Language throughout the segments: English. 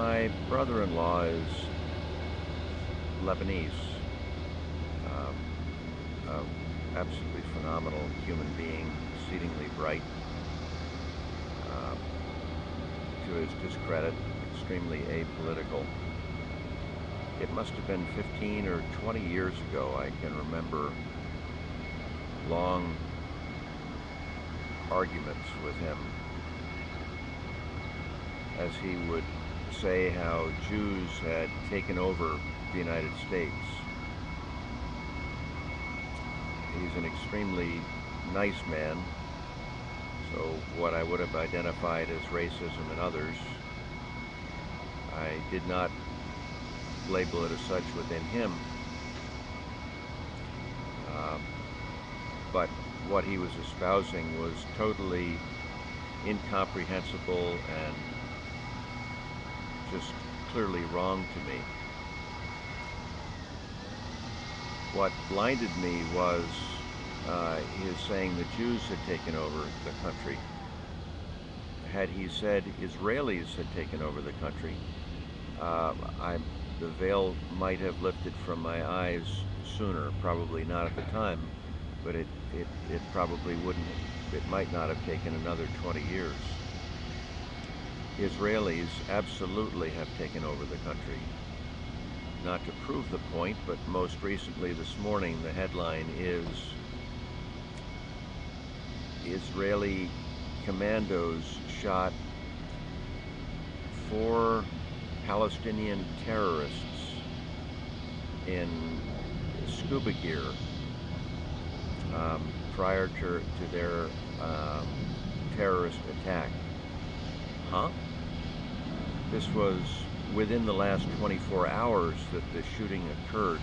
My brother-in-law is Lebanese, um, absolutely phenomenal human being, exceedingly bright, um, to his discredit, extremely apolitical. It must have been 15 or 20 years ago. I can remember long arguments with him as he would say how Jews had taken over the United States. He's an extremely nice man, so what I would have identified as racism in others, I did not label it as such within him. Um, but what he was espousing was totally incomprehensible and just clearly wrong to me. What blinded me was his saying the Jews had taken over the country. Had he said Israelis had taken over the country, uh, the veil might have lifted from my eyes sooner. Probably not at the time, but it probably wouldn't. It might not have taken another 20 years. Israelis absolutely have taken over the country. Not to prove the point, but most recently this morning the headline is Israeli commandos shot 4 Palestinian terrorists in scuba gear prior to their terrorist attack. Huh? This was within the last 24 hours that the shooting occurred.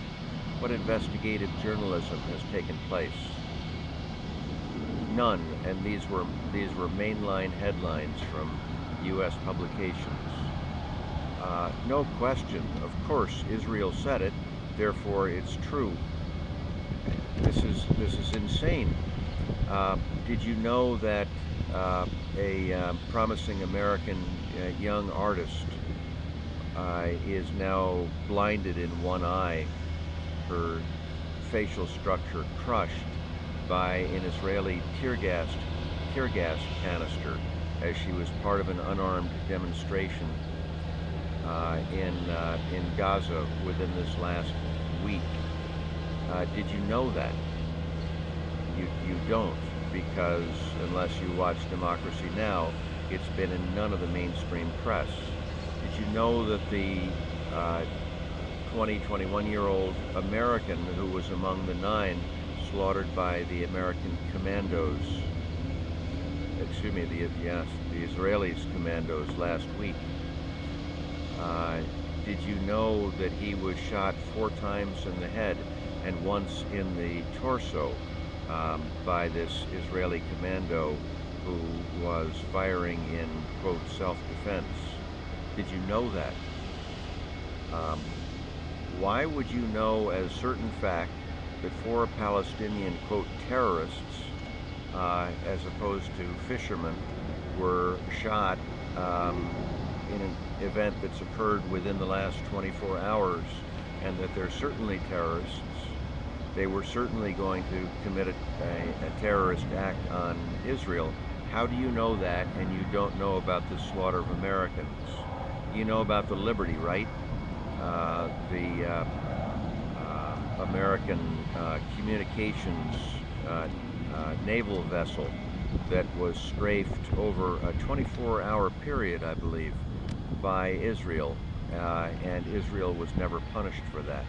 What investigative journalism has taken place? None, and these were mainline headlines from U.S. publications. No question, of course, Israel said it, therefore it's true. This is insane. Did you know that a promising American young artist is now blinded in one eye, her facial structure crushed by an Israeli tear gas canister as she was part of an unarmed demonstration in Gaza within this last week? Did you know that? You don't, because unless you watch Democracy Now!, it's been in none of the mainstream press. Did you know that the 21-year-old American who was among the 9 slaughtered by the American commandos, excuse me, the Israelis commandos last week? Did you know that he was shot 4 times in the head and once in the torso by this Israeli commando who was firing in, quote, self-defense? Did you know that? Why would you know as certain fact that 4 Palestinian, quote, terrorists, as opposed to fishermen, were shot in an event that's occurred within the last 24 hours, and that they're certainly terrorists? They were certainly going to commit a terrorist act on Israel. How do you know that and you don't know about the slaughter of Americans? You know about the Liberty, right? The American communications naval vessel that was strafed over a 24-hour period, I believe, by Israel, and Israel was never punished for that.